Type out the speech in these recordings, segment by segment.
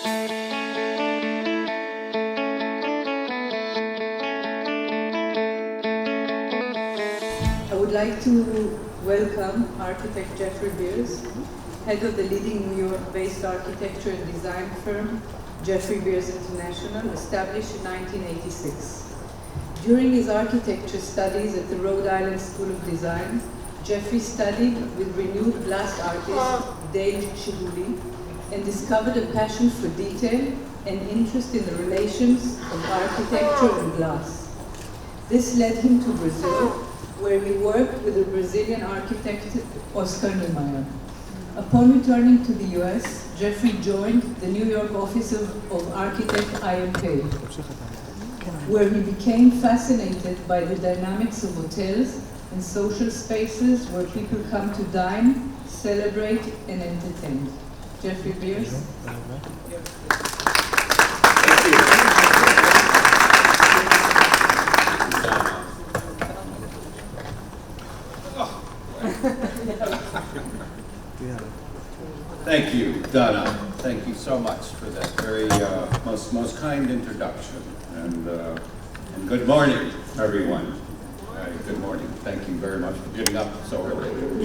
I would like to welcome architect Jeffrey Beers, head of the leading New York-based architecture and design firm, Jeffrey Beers International, established in 1986. During his architecture studies at the Rhode Island School of Design, Jeffrey studied with renewed glass artist Dale Chihuly and discovered a passion for detail and interest in the relations of architecture and glass. This led him to Brazil, where he worked with the Brazilian architect Oscar Niemeyer. Upon returning to the US, Jeffrey joined the New York office of architect IMP, where he became fascinated by the dynamics of hotels and social spaces where people come to dine, celebrate, and entertain. Jeffrey Beers. Thank you, Donna. Thank you so much for that very most kind introduction. And good morning, everyone. Good morning. Thank you very much for getting up so early. Attending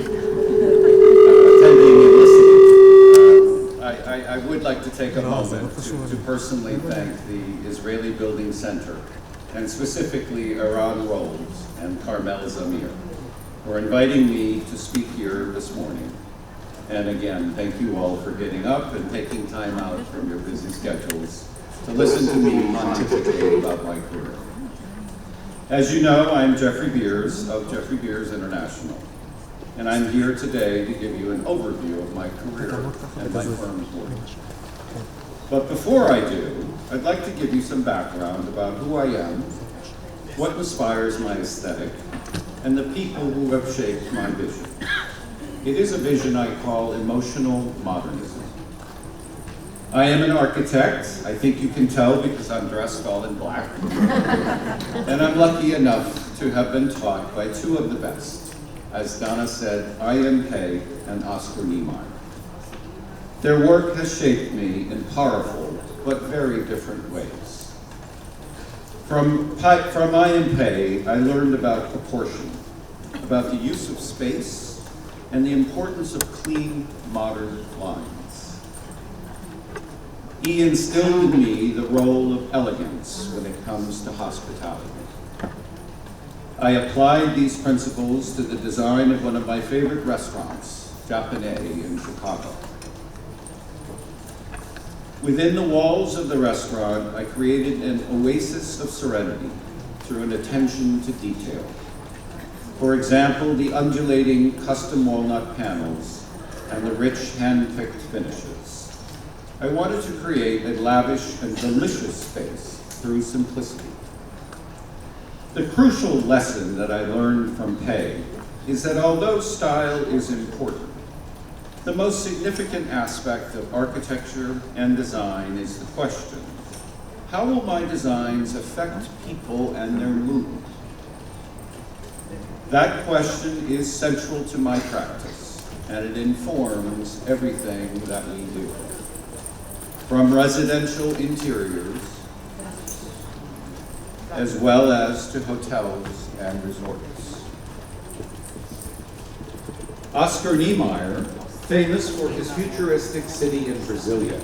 and listening. I would like to take a moment to personally thank the Israeli Building Center, and specifically Eran Rolls and Carmel Zamir, for inviting me to speak here this morning. And again, thank you all for getting up and taking time out from your busy schedules to listen to me pontificate about my career. As you know, I'm Jeffrey Beers of Jeffrey Beers International, and I'm here today to give you an overview of my career and my firm's work. But before I do, I'd like to give you some background about who I am, what inspires my aesthetic, and the people who have shaped my vision. It is a vision I call emotional modernism. I am an architect. I think you can tell because I'm dressed all in black. And I'm lucky enough to have been taught by two of the best, as Donna said, IMK and Oscar Niemeyer. Their work has shaped me in powerful but very different ways. From IMK, I learned about proportion, about the use of space, and the importance of clean, modern lines. He instilled in me the role of elegance when it comes to hospitality. I applied these principles to the design of one of my favorite restaurants, Japonais in Chicago. Within the walls of the restaurant, I created an oasis of serenity through an attention to detail. For example, the undulating custom walnut panels and the rich hand-picked finishes. I wanted to create a lavish and delicious space through simplicity. The crucial lesson that I learned from Pei is that although style is important, the most significant aspect of architecture and design is the question, how will my designs affect people and their mood? That question is central to my practice, and it informs everything that we do. From residential interiors, as well as to hotels and resorts. Oscar Niemeyer, famous for his futuristic city in Brasilia,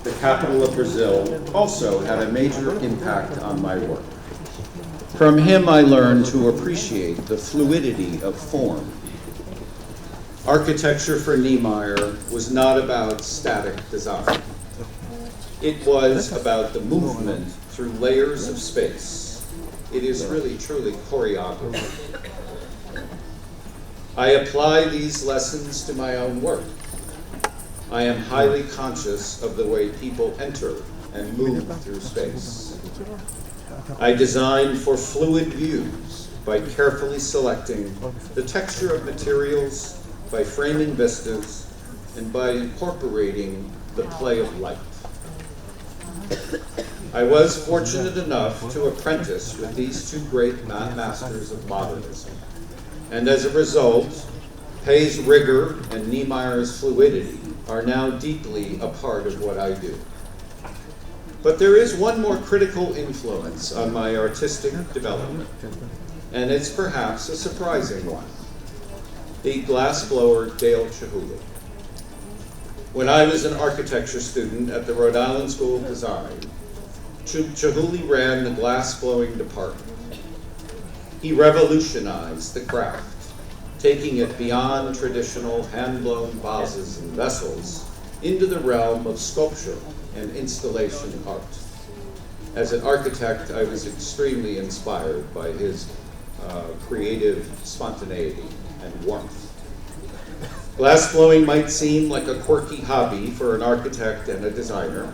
the capital of Brazil, also had a major impact on my work. From him, I learned to appreciate the fluidity of form. Architecture for Niemeyer was not about static design. It was about the movement through layers of space. It is really, truly choreography. I apply these lessons to my own work. I am highly conscious of the way people enter and move through space. I design for fluid views by carefully selecting the texture of materials, by framing vistas, and by incorporating the play of light. I was fortunate enough to apprentice with these two great masters of modernism, and as a result, Pei's rigor and Niemeyer's fluidity are now deeply a part of what I do. But there is one more critical influence on my artistic development, and it's perhaps a surprising one: the glassblower Dale Chihuly. When I was an architecture student at the Rhode Island School of Design, Chihuly ran the glass-blowing department. He revolutionized the craft, taking it beyond traditional hand-blown vases and vessels into the realm of sculpture and installation art. As an architect, I was extremely inspired by his creative spontaneity and warmth. Glassblowing might seem like a quirky hobby for an architect and a designer,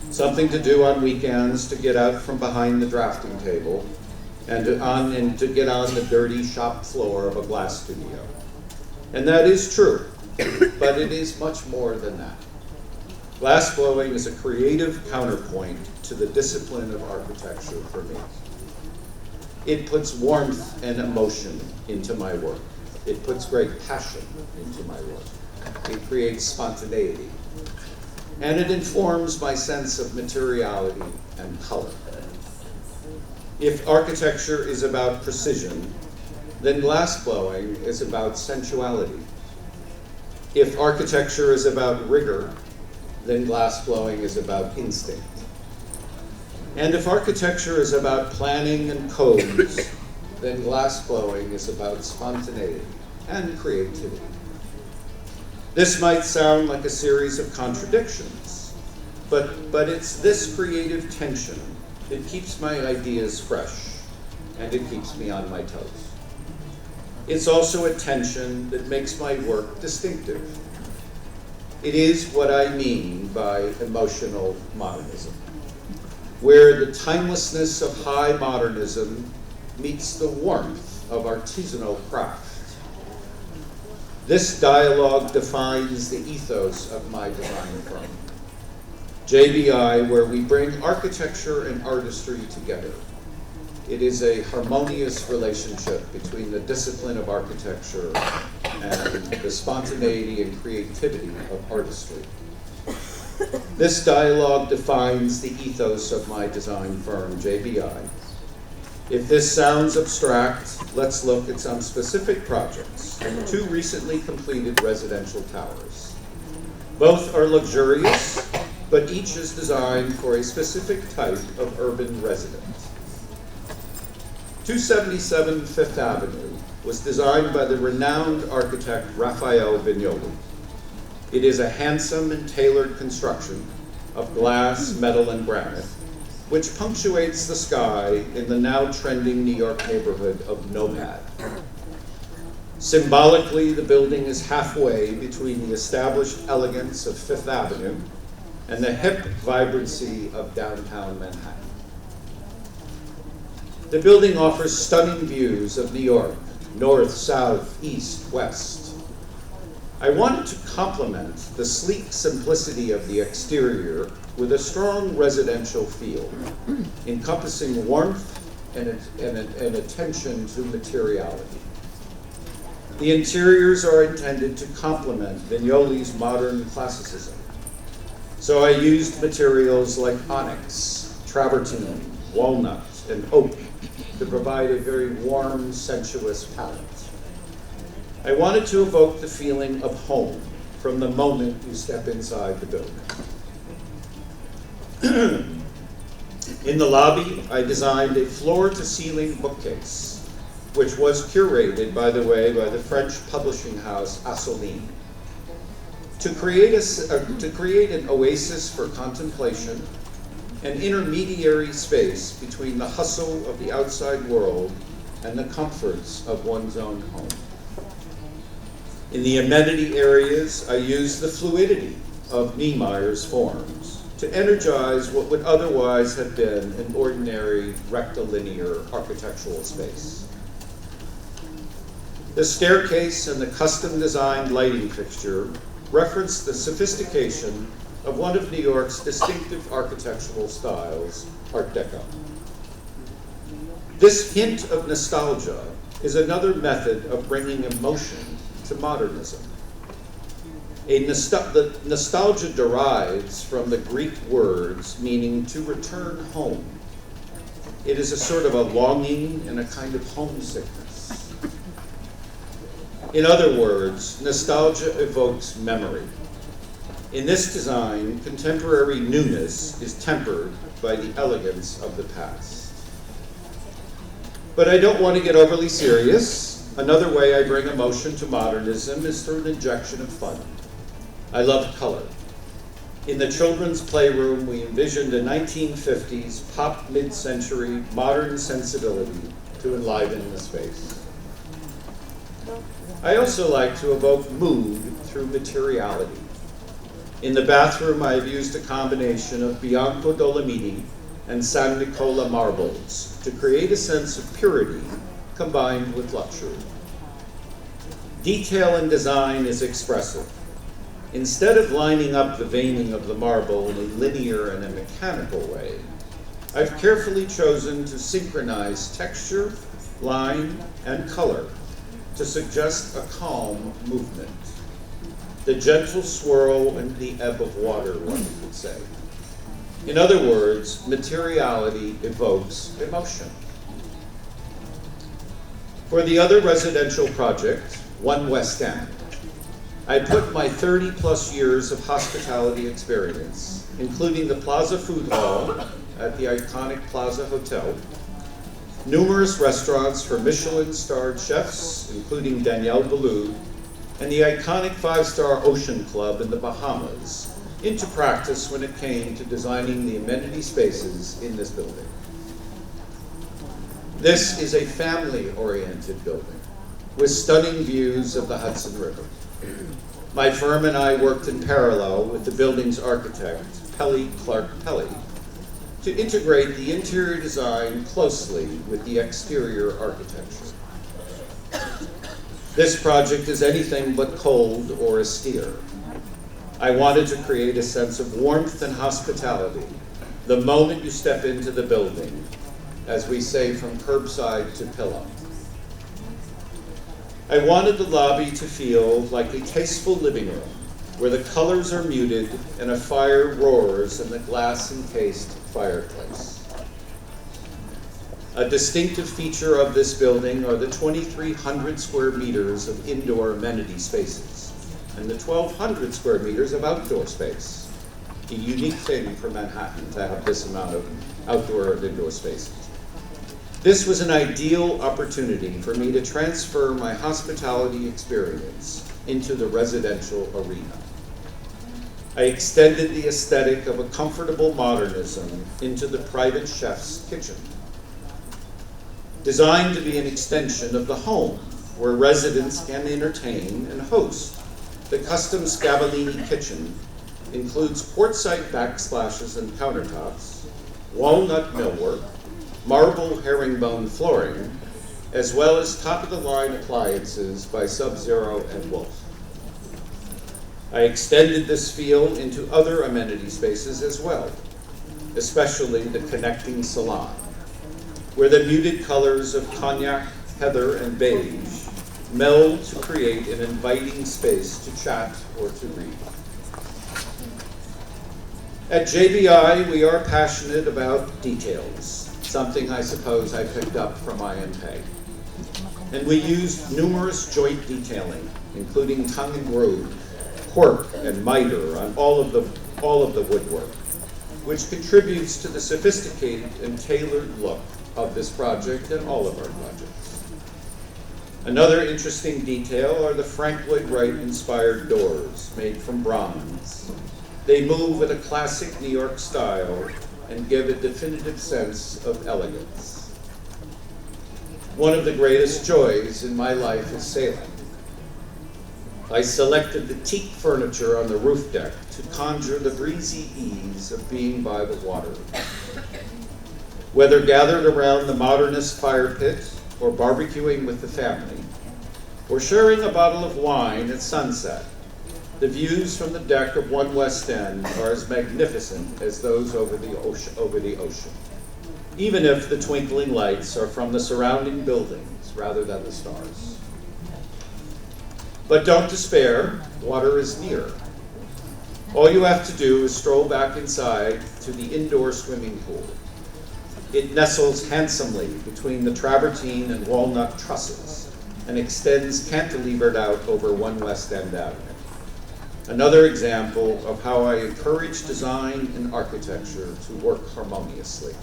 something to do on weekends to get out from behind the drafting table and to get on the dirty shop floor of a glass studio. And that is true, but it is much more than that. Glassblowing is a creative counterpoint to the discipline of architecture for me. It puts warmth and emotion into my work. It puts great passion into my work. It creates spontaneity. And it informs my sense of materiality and color. If architecture is about precision, then glassblowing is about sensuality. If architecture is about rigor, then glassblowing is about instinct. And if architecture is about planning and codes, then glassblowing is about spontaneity and creativity. This might sound like a series of contradictions, but it's this creative tension that keeps my ideas fresh and it keeps me on my toes. It's also a tension that makes my work distinctive. It is what I mean by emotional modernism, where the timelessness of high modernism meets the warmth of artisanal craft. This dialogue defines the ethos of my design firm, JBI, where we bring architecture and artistry together. It is a harmonious relationship between the discipline of architecture and the spontaneity and creativity of artistry. This dialogue defines the ethos of my design firm, JBI. If this sounds abstract, let's look at some specific projects. 2 recently completed residential towers. Both are luxurious, but each is designed for a specific type of urban resident. 277 Fifth Avenue was designed by the renowned architect Raphael Vignoli. It is a handsome and tailored construction of glass, metal, and granite, which punctuates the sky in the now trending New York neighborhood of Nomad. Symbolically, the building is halfway between the established elegance of Fifth Avenue and the hip vibrancy of downtown Manhattan. The building offers stunning views of New York, north, south, east, west. I wanted to complement the sleek simplicity of the exterior with a strong residential feel, encompassing warmth and attention to materiality. The interiors are intended to complement Vignoli's modern classicism. So I used materials like onyx, travertine, walnut, and oak to provide a very warm, sensuous palette. I wanted to evoke the feeling of home from the moment you step inside the building. In the lobby, I designed a floor-to-ceiling bookcase, which was curated, by the way, by the French publishing house Assouline. To create an oasis for contemplation, an intermediary space between the hustle of the outside world and the comforts of one's own home. In the amenity areas, I used the fluidity of Niemeyer's forms to energize what would otherwise have been an ordinary rectilinear architectural space. The staircase and the custom-designed lighting fixture reference the sophistication of one of New York's distinctive architectural styles, Art Deco. This hint of nostalgia is another method of bringing emotion to modernism. The nostalgia derives from the Greek words meaning to return home. It is a sort of a longing and a kind of homesickness. In other words, nostalgia evokes memory. In this design, contemporary newness is tempered by the elegance of the past. But I don't want to get overly serious. Another way I bring emotion to modernism is through an injection of fun. I love color. In the children's playroom, we envisioned a 1950s pop mid-century modern sensibility to enliven the space. I also like to evoke mood through materiality. In the bathroom, I have used a combination of Bianco Dolomiti and San Nicola marbles to create a sense of purity combined with luxury. Detail in design is expressive. Instead of lining up the veining of the marble in a linear and a mechanical way, I've carefully chosen to synchronize texture, line, and color to suggest a calm movement. The gentle swirl and the ebb of water, one could say. In other words, materiality evokes emotion. For the other residential project, One West End, I put my 30-plus years of hospitality experience, including the Plaza Food Hall at the iconic Plaza Hotel, numerous restaurants for Michelin-starred chefs, including Daniel Boulud, and the iconic 5-star Ocean Club in the Bahamas, into practice when it came to designing the amenity spaces in this building. This is a family-oriented building with stunning views of the Hudson River. My firm and I worked in parallel with the building's architect, Pelly Clark Pelly, to integrate the interior design closely with the exterior architecture. This project is anything but cold or austere. I wanted to create a sense of warmth and hospitality the moment you step into the building, as we say, from curbside to pillow. I wanted the lobby to feel like a tasteful living room, where the colors are muted and a fire roars in the glass-encased fireplace. A distinctive feature of this building are the 2,300 square meters of indoor amenity spaces and the 1,200 square meters of outdoor space. A unique thing for Manhattan to have this amount of outdoor and indoor spaces. This was an ideal opportunity for me to transfer my hospitality experience into the residential arena. I extended the aesthetic of a comfortable modernism into the private chef's kitchen. Designed to be an extension of the home, where residents can entertain and host, the custom Scavallini kitchen includes quartzite backsplashes and countertops, walnut millwork, marble herringbone flooring, as well as top-of-the-line appliances by Sub-Zero and Wolf. I extended this feel into other amenity spaces as well, especially the connecting salon, where the muted colors of cognac, heather, and beige meld to create an inviting space to chat or to read. At JBI, we are passionate about details, something I suppose I picked up from IMP. And we used numerous joint detailing, including tongue and groove, cork, and miter on all of the woodwork, which contributes to the sophisticated and tailored look of this project and all of our projects. Another interesting detail are the Frank Lloyd Wright-inspired doors made from bronze. They move with a classic New York style and give a definitive sense of elegance. One of the greatest joys in my life is sailing. I selected the teak furniture on the roof deck to conjure the breezy ease of being by the water. Whether gathered around the modernist fire pit, or barbecuing with the family, or sharing a bottle of wine at sunset, the views from the deck of One West End are as magnificent as those over the ocean, even if the twinkling lights are from the surrounding buildings rather than the stars. But don't despair, water is near. All you have to do is stroll back inside to the indoor swimming pool. It nestles handsomely between the travertine and walnut trusses and extends cantilevered out over 1 West End Avenue. Another example of how I encourage design and architecture to work harmoniously.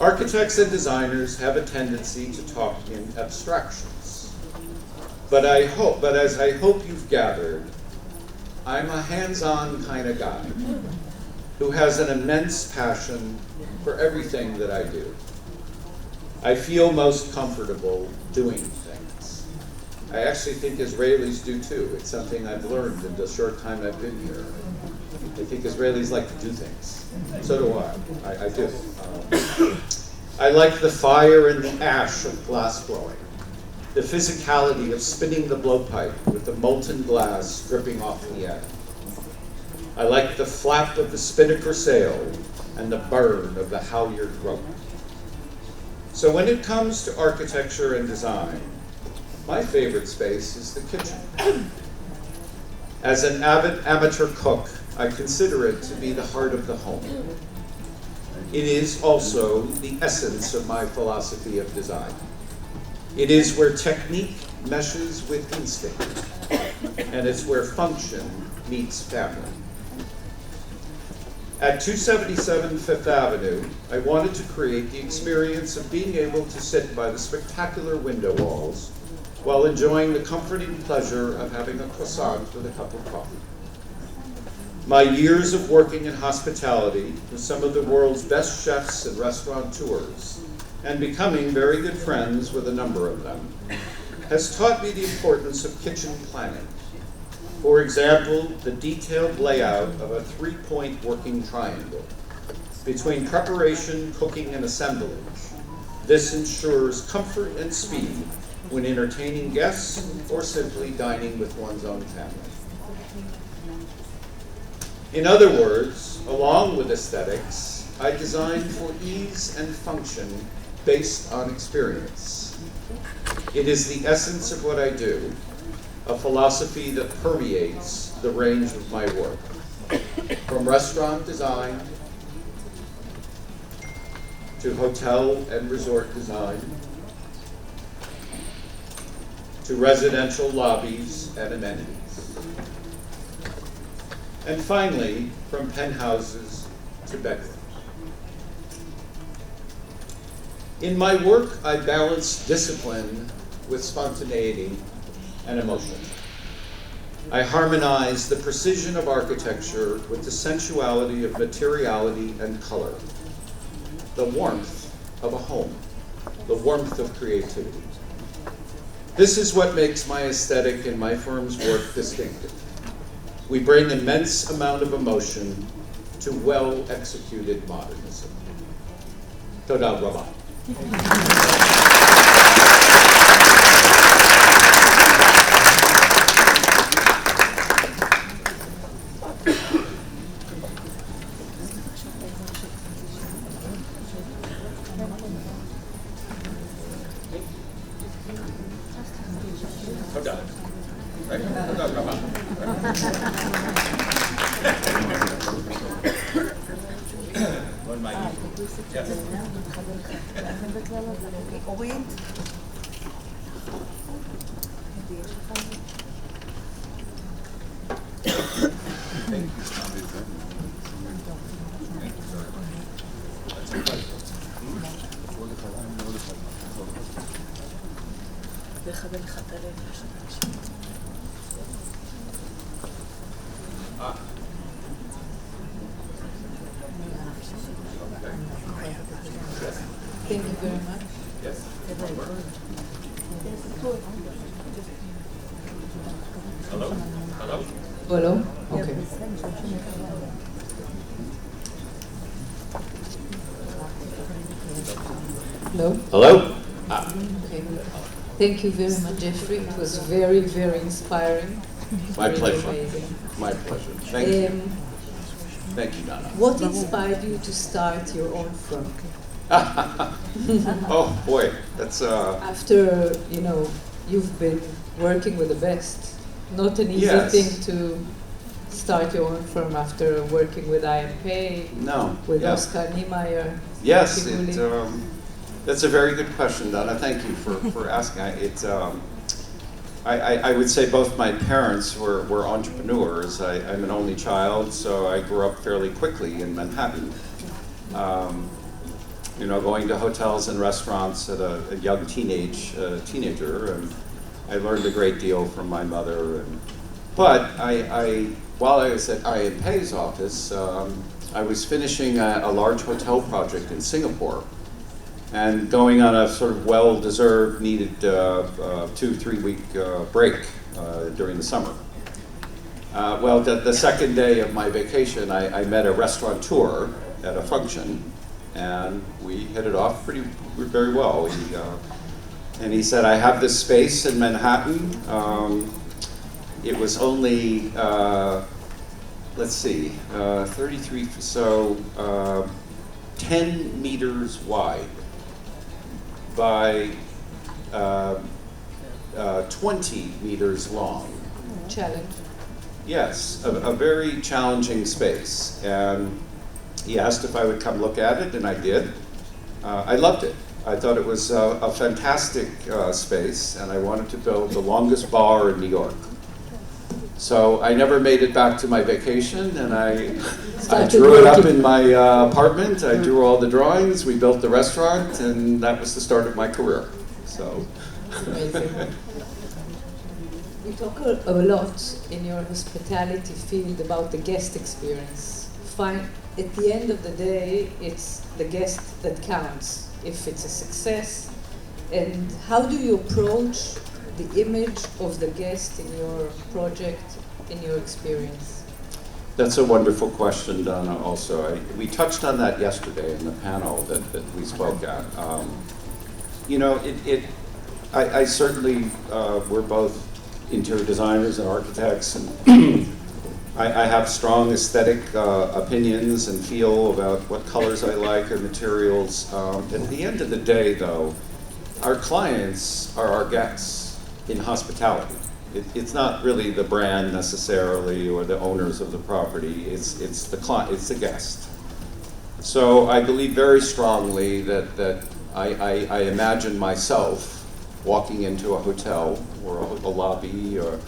Architects and designers have a tendency to talk in abstractions. But as I hope you've gathered, I'm a hands-on kind of guy who has an immense passion for everything that I do. I feel most comfortable doing things. I actually think Israelis do too. It's something I've learned in the short time I've been here. I think Israelis like to do things. So do I. I do. I like the fire and the ash of glass blowing, the physicality of spinning the blowpipe with the molten glass dripping off the end. I like the flap of the spinnaker sail and the burn of the halyard rope. So when it comes to architecture and design, my favorite space is the kitchen. As an avid amateur cook, I consider it to be the heart of the home. It is also the essence of my philosophy of design. It is where technique meshes with instinct, and it's where function meets family. At 277 Fifth Avenue, I wanted to create the experience of being able to sit by the spectacular window walls while enjoying the comforting pleasure of having a croissant with a cup of coffee. My years of working in hospitality with some of the world's best chefs and restaurateurs, and becoming very good friends with a number of them, has taught me the importance of kitchen planning. For example, the detailed layout of a 3-point working triangle between preparation, cooking, and assemblage. This ensures comfort and speed when entertaining guests or simply dining with one's own family. In other words, along with aesthetics, I design for ease and function based on experience. It is the essence of what I do, a philosophy that permeates the range of my work, from restaurant design to hotel and resort design, to residential lobbies and amenities. And finally, from penthouses to bedrooms. In my work, I balance discipline with spontaneity and emotion. I harmonize the precision of architecture with the sensuality of materiality and color, the warmth of a home, the warmth of creativity. This is what makes my aesthetic and my firm's work distinctive. We bring immense amount of emotion to well-executed modernism. Toda rabah. Thank you very much. Yes. Hello? Hello? Hello? Okay. Hello? Hello? Okay. Thank you very much, Jeffrey. It was very, very inspiring. My Really pleasure. amazing. My pleasure. Thank you. Thank you, Donna. What inspired you to start your own firm? Oh boy, that's After, you've been working with the best. Not an easy Yes. thing to start your own firm after working with IMP, No. with Yeah. Oscar Niemeyer. Yes, Figuli. that's a very good question, Donna. Thank you for asking. I would say both my parents were entrepreneurs. I'm an only child, so I grew up fairly quickly in Manhattan. You know, going to hotels and restaurants at a young teenager, and I learned a great deal from my mother. But while I was at IMP's office, I was finishing a large hotel project in Singapore, and going on a sort of well-deserved, needed 2-3 week break during the summer. Well, the second day of my vacation, I met a restaurateur at a function, and we hit it off very well. And he said, I have this space in Manhattan. It was only, let's see, 33, so 10 meters wide by 20 meters long. Challenge. Yes, a very challenging space. And he asked if I would come look at it, and I did. I loved it. I thought it was a fantastic space, and I wanted to build the longest bar in New York. So I never made it back to my vacation, and I drew it up in my apartment. I drew all the drawings. We built the restaurant, and that was the start of my career. So. Amazing. We talk a lot in your hospitality field about the guest experience. At the end of the day, it's the guest that counts, if it's a success. And how do you approach the image of the guest in your project, in your experience? That's a wonderful question, Donna, also. We touched on that yesterday in the panel that we spoke at. You know, I certainly, we're both interior designers and architects, and I have strong aesthetic opinions and feel about what colors I like and materials. At the end of the day, though, our clients are our guests in hospitality. It's not really the brand necessarily or the owners of the property. It's the client. It's the guest. So I believe very strongly that I imagine myself walking into a hotel or a lobby or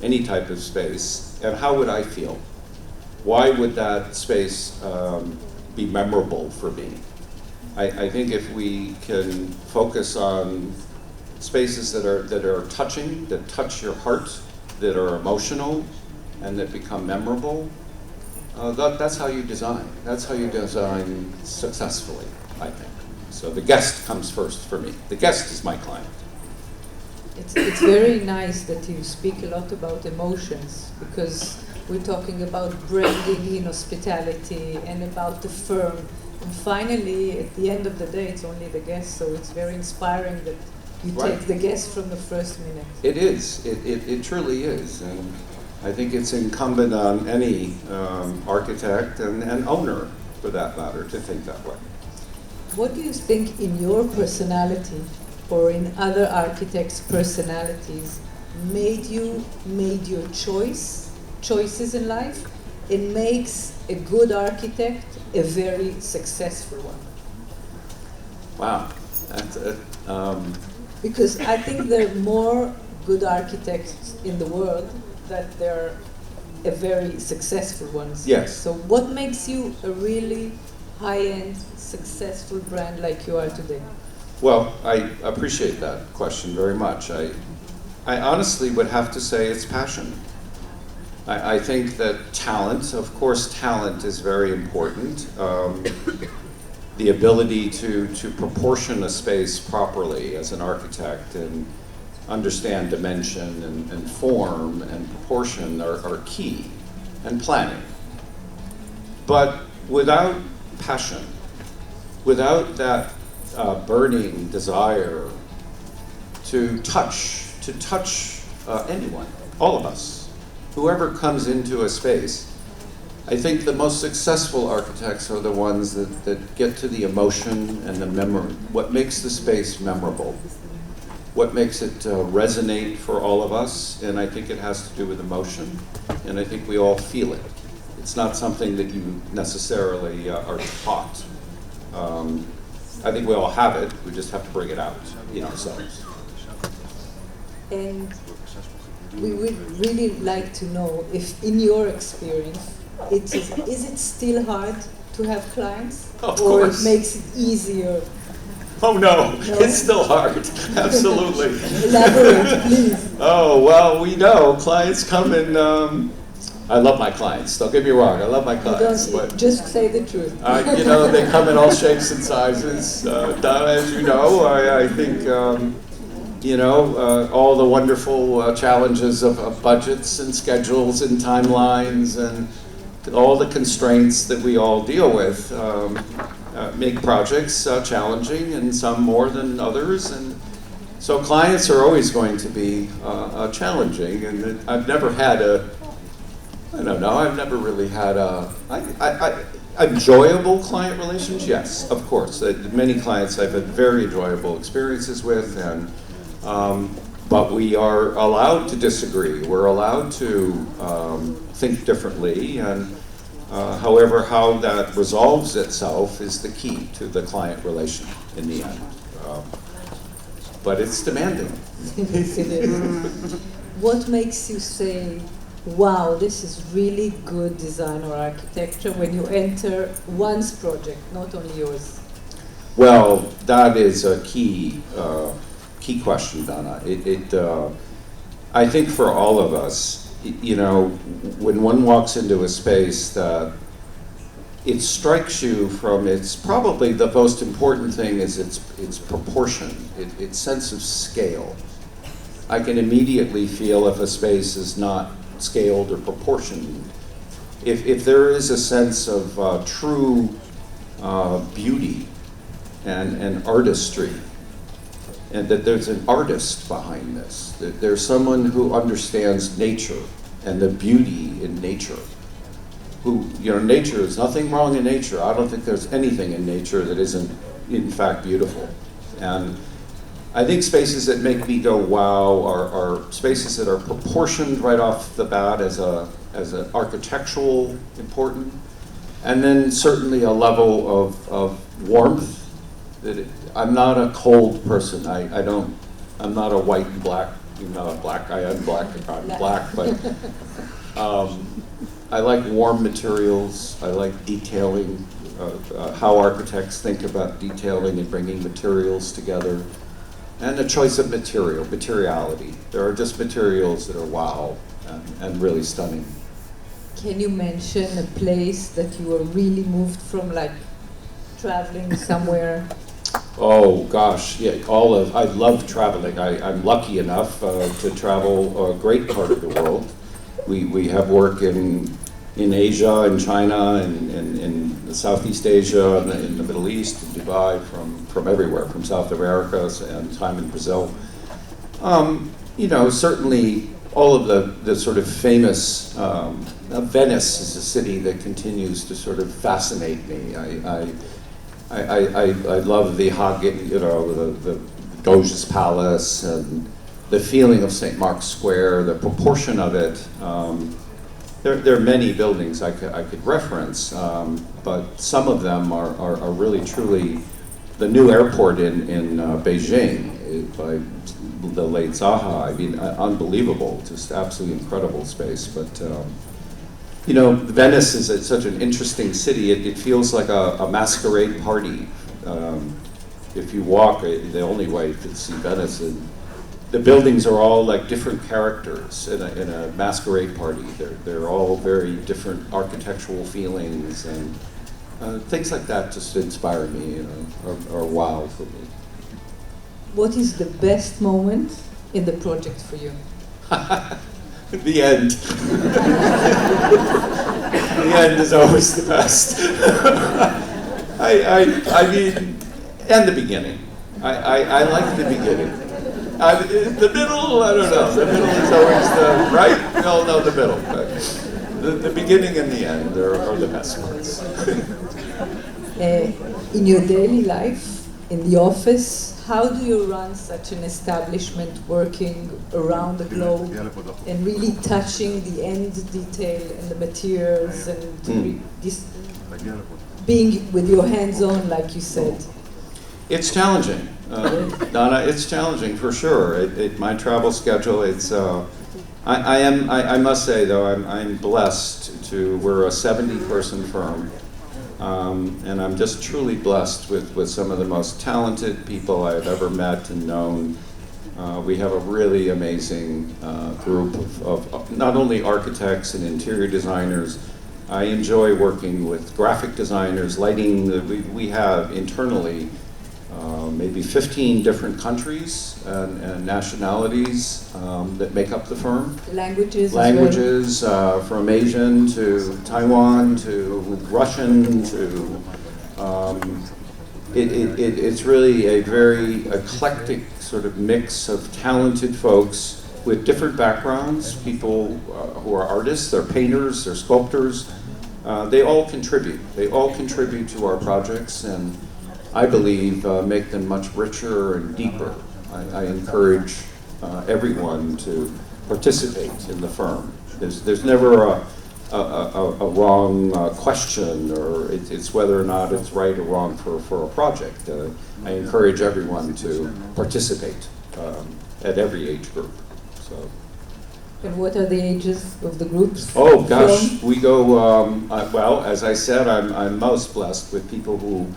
any type of space, and how would I feel? Why would that space be memorable for me? I think if we can focus on spaces that are touching, that touch your heart, that are emotional, and that become memorable, that's how you design. That's how you design successfully, I think. So the guest comes first for me. The guest is my client. It's very nice that you speak a lot about emotions, because we're talking about branding in hospitality and about the firm. And finally, at the end of the day, it's only the guest, so it's very inspiring that you Right. take the guest from the first minute. It is. It truly is. And I think it's incumbent on any architect and owner, for that matter, to think that way. What do you think in your personality or in other architects' personalities made your choices in life and makes a good architect a very successful one? Wow. That's it. Because I think there are more good architects in the world that there are a very successful ones. Yes. So what makes you a really high-end, successful brand like you are today? Well, I appreciate that question very much. I honestly would have to say it's passion. I think that talent, of course, talent is very important. The ability to proportion a space properly as an architect and understand dimension and form and proportion are key, and planning. But without passion, without that burning desire to touch anyone, all of us, whoever comes into a space, I think the most successful architects are the ones that get to the emotion and the memory, what makes the space memorable. what makes it resonate for all of us, and I think it has to do with emotion, and I think we all feel it. It's not something that you necessarily are taught. I think we all have it, we just have to bring it out in ourselves. And we would really like to know if, in your experience, is it still hard to have clients? Of or course. It makes it easier? Oh no, it's still hard, absolutely. Elaborate, please. Oh, well, we know clients come and, I love my clients, don't get me wrong, I love my clients. But just say the truth. you know, they come in all shapes and sizes. Donna, as you know, I think, you know, all the wonderful challenges of budgets and schedules and timelines and all the constraints that we all deal with make projects challenging, and some more than others. And so clients are always going to be challenging, and I've never had I've never really had enjoyable client relations. Yes, of course. Many clients I've had very enjoyable experiences with, and but we are allowed to disagree. We're allowed to think differently, and however, how that resolves itself is the key to the client relation in the end. But it's demanding. What makes you say, wow, this is really good design or architecture when you enter one's project, not only yours? Well, that is a key question, Donna. I think for all of us, you know, when one walks into a space that it strikes you from its, probably the most important thing is its proportion, its sense of scale. I can immediately feel if a space is not scaled or proportioned. If there is a sense of true beauty and artistry, and that there's an artist behind this, that there's someone who understands nature and the beauty in nature. Who, you know, nature, there's nothing wrong in nature. I don't think there's anything in nature that isn't, in fact, beautiful. And I think spaces that make me go wow are spaces that are proportioned right off the bat as an architectural important, and then certainly a level of warmth. I'm not a cold person. I'm not a white and black. I'm not a black guy. I'm black. I'm black. But I like warm materials. I like detailing. How architects think about detailing and bringing materials together, and the choice of materiality. There are just materials that are wow and really stunning. Can you mention a place that you were really moved from, like traveling somewhere? Oh gosh, yeah, I love traveling. I'm lucky enough to travel a great part of the world. We have work in Asia and China and in Southeast Asia and in the Middle East, in Dubai, from everywhere, from South America and time in Brazil. You know, certainly all of the sort of famous, Venice is a city that continues to sort of fascinate me. I love the Hagia, you know, the Doge's Palace and the feeling of St. Mark's Square, the proportion of it. There are many buildings I could reference, but some of them are really truly the new airport in Beijing by the late Zaha. I mean, unbelievable, just absolutely incredible space. But you know, Venice is such an interesting city. It feels like a masquerade party. If you walk, the only way to see Venice, and the buildings are all like different characters in a masquerade party. They're all very different architectural feelings, and things like that just inspire me, you know, are wow for me. What is the best moment in the project for you? The end. The end is always the best. I mean, and the beginning. I like the beginning. The middle, I don't know. The middle is always the right. No, the middle. But the beginning and the end are the best parts. In your daily life, in the office. How do you run such an establishment working around the globe and really touching the end detail and the materials and being with your hands on, like you said? It's challenging, Donna. It's challenging for sure. My travel schedule. I must say though, I'm blessed to. We're a 70-person firm. And I'm just truly blessed with some of the most talented people I've ever met and known. We have a really amazing group of not only architects and interior designers. I enjoy working with graphic designers, lighting. We have internally maybe 15 different countries and nationalities that make up the firm. Languages as well. From Asian to Taiwan to Russian to it's really a very eclectic sort of mix of talented folks with different backgrounds, people who are artists, they're painters, they're sculptors. They all contribute. They all contribute to our projects, and I believe make them much richer and deeper. I encourage everyone to participate in the firm. There's never a wrong question, or it's whether or not it's right or wrong for a project. I encourage everyone to participate at every age group. So. And what are the ages of the groups? Oh gosh, we go, well, as I said, I'm most blessed with people who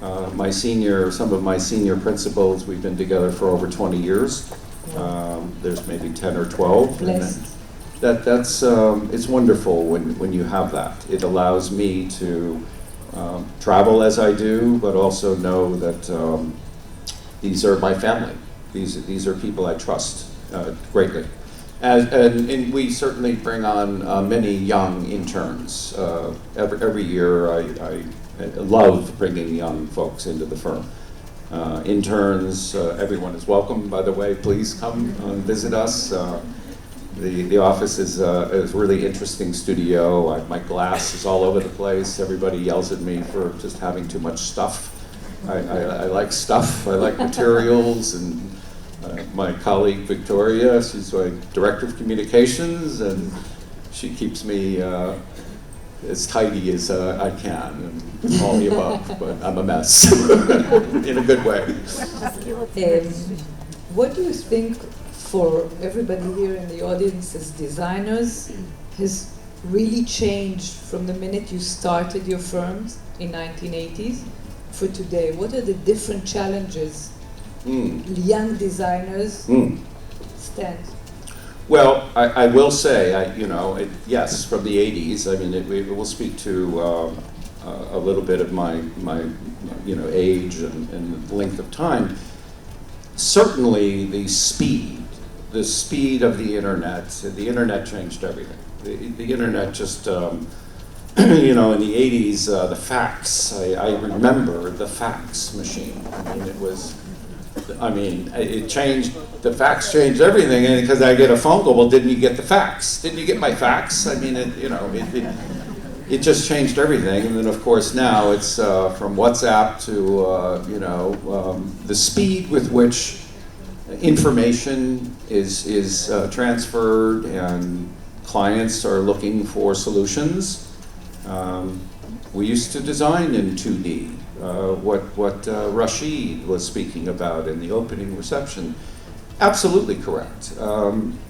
some of my senior principals, we've been together for over 20 years. There's maybe 10 or 12. Blessed. That's it's wonderful when you have that. It allows me to travel as I do, but also know that these are my family. These are people I trust greatly. And we certainly bring on many young interns. Every year I love bringing young folks into the firm. Interns, everyone is welcome, by the way. Please come and visit us. The office is a really interesting studio. My glass is all over the place. Everybody yells at me for just having too much stuff. I like stuff. I like materials. And my colleague Victoria, she's my director of communications, and she keeps me as tidy as I can, and all the above, but I'm a mess, in a good way. What do you think, for everybody here in the audience as designers, has really changed from the minute you started your firms in 1980s for today? What are the different challenges young designers stand? Well, I will say, yes, from the 80s. I mean, it will speak to a little bit of my age and length of time. Certainly, the speed of the internet changed everything. The internet just, in the 80s, the fax. I remember the fax machine. It changed, the fax changed everything, and because I get a phone call, well, didn't you get the fax? Didn't you get my fax? It just changed everything. And then, of course, now it's from WhatsApp to, the speed with which information is transferred and clients are looking for solutions. We used to design in 2D. What Rashid was speaking about in the opening reception, absolutely correct.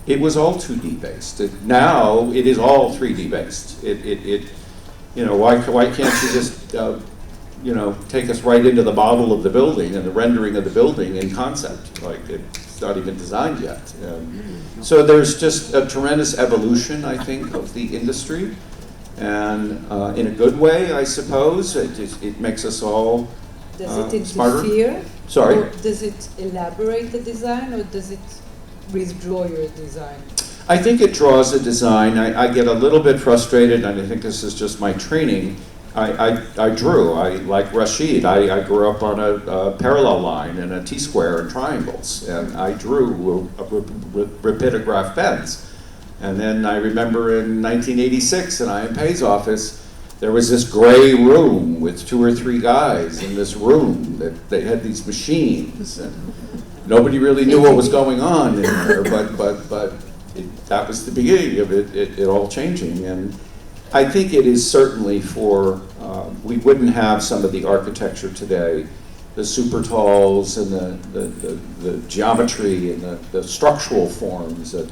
It was all 2D based. Now it is all 3D based. Why can't you just take us right into the model of the building and the rendering of the building in concept? Like, it's not even designed yet. So there's just a tremendous evolution, I think, of the industry. And in a good way, I suppose. It makes us all Does it smarter. interfere? Sorry? Or does it elaborate the design, or does it withdraw your design? I think it draws a design. I get a little bit frustrated, and I think this is just my training. I drew. Like Rashid, I grew up on a parallel line and a T-square and triangles, and I drew with rapidograph pens. And then I remember in 1986 in I.M. Pei's office, there was this gray room with 2 or 3 guys in this room that they had these machines, and nobody really knew what was going on in there, but that was the beginning of it all changing. And I think it is certainly for, we wouldn't have some of the architecture today, the super talls and the geometry and the structural forms that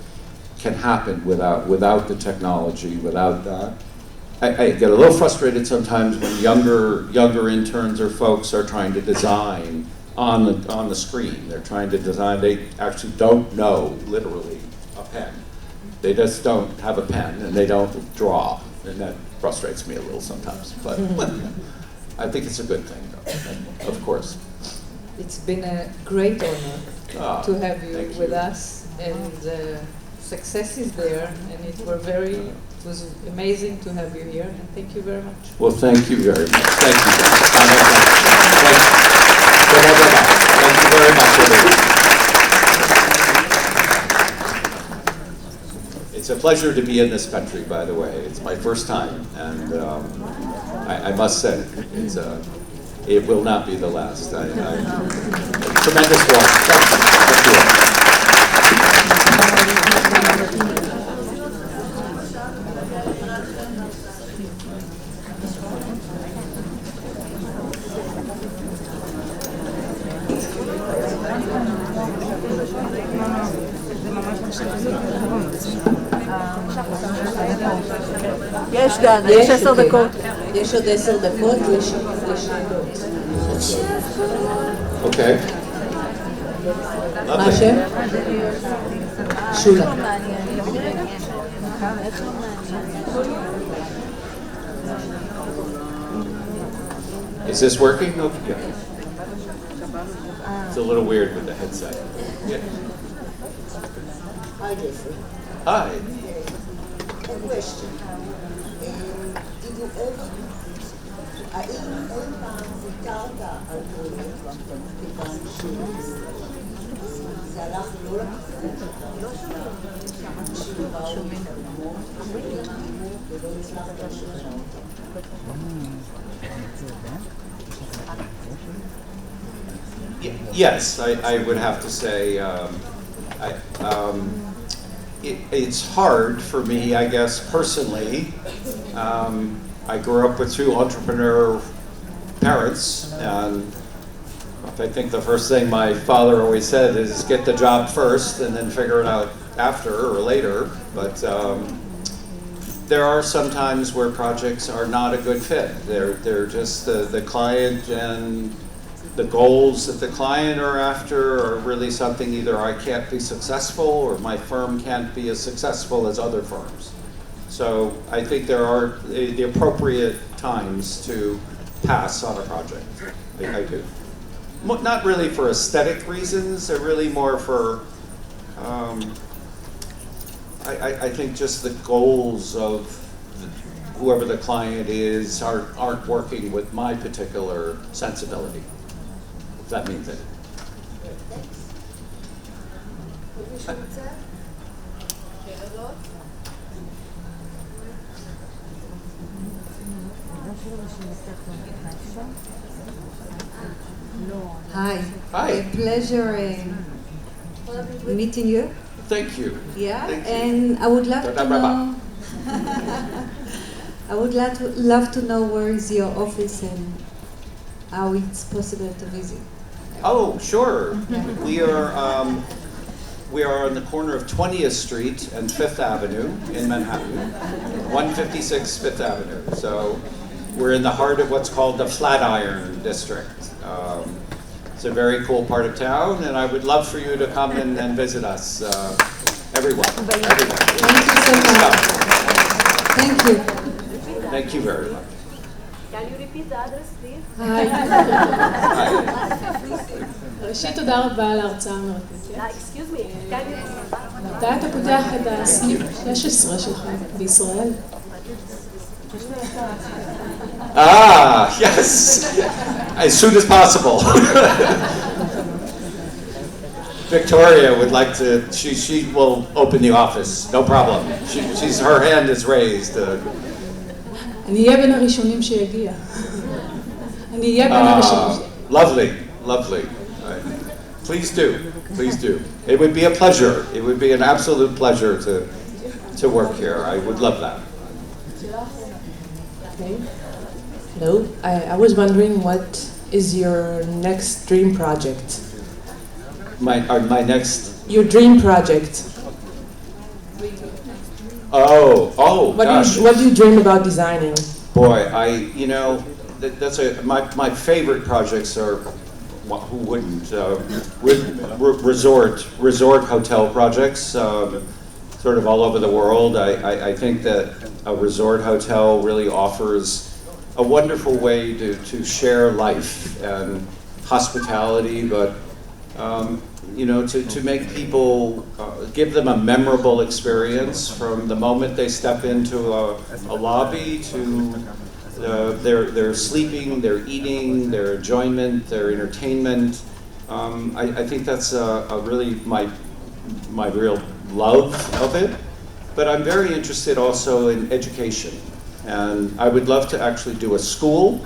can happen without the technology, without that. I get a little frustrated sometimes when younger interns or folks are trying to design on the screen. They're trying to design, they actually don't know, literally, a pen. They just don't have a pen and they don't draw, and that frustrates me a little sometimes. But I think it's a good thing, though, of course. It's been a great honor to have you with us, and success is there, and it was amazing to have you here, and thank you very much. Well, thank you very much. Thank you. Thank you very much, everybody. It's a pleasure to be in this country, by the way. It's my first time, and I must say, it will not be the last. Tremendous work. Thank you. יש דנה, יש 10 דקות. יש עוד 10 דקות לשאלות. אוקיי. מה השם? שולה. Is this working? No. Yeah. It's a little weird with the headset. Yeah. Hi, Jeffrey. Hi. A question. Did you ever, האם אי פעם ויתרת על פרויקט מכיוון שזה הלך לא לכיוון שבאו ולא הצלחת לשכנע Yes, I would have to say it's hard for me, I guess, personally. I grew up with 2 entrepreneur parents, and I think the first thing my father always said is get the job first and then figure it out after or later. But there are some times where projects are not a good fit. They're just the client and the goals that the client are after are really something either I can't be successful or my firm can't be as successful as other firms. So I think there are the appropriate times to pass on a project. I do. Not really for aesthetic reasons, they're really more for, I think just the goals of whoever the client is aren't working with my particular sensibility. If that means it. Hi. Hi. A pleasure meeting you. Thank you. Yeah, Thank you. and I would love to know. I would love to know where is your office and how it's possible to visit. Oh, sure. We are on the corner of 20th Street and 5th Avenue in Manhattan, 156 5th Avenue. So we're in the heart of what's called the Flatiron District. It's a very cool part of town, and I would love for you to come and visit us, everyone. Thank you so much. Thank you. Thank you very much. Can you repeat the address, please? Hi. ראשית, תודה רבה על ההרצאה המרתקת. Excuse me, can you... מתי אתה פותח את הסניף 16 שלך בישראל? Yes, as soon as possible. Victoria would like to, she will open the office, no problem. Her hand is raised. אני אהיה בין הראשונים שיגיע. אני אהיה בין הראשונים. Lovely, lovely. Please do, please do. It would be a pleasure. It would be an absolute pleasure to work here. I would love that. Okay. Hello. I was wondering what is your next dream project? My next. Your dream project. Oh, gosh. What do you dream about designing? Boy, that's my favorite projects are, who wouldn't, resort hotel projects, sort of all over the world. I think that a resort hotel really offers a wonderful way to share life and hospitality, but to make people, give them a memorable experience from the moment they step into a lobby to their sleeping, their eating, their enjoyment, their entertainment. I think that's really my real love of it. But I'm very interested also in education, and I would love to actually do a school.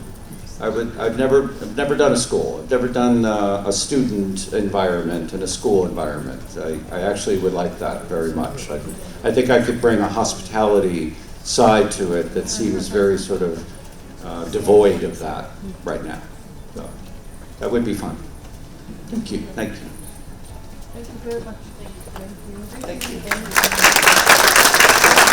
I've never done a school. I've never done a student environment and a school environment. I actually would like that very much. I think I could bring a hospitality side to it that seems very sort of devoid of that right now. So that would be fun. Thank you. Thank you. Thank you very much. Thank you. Thank you.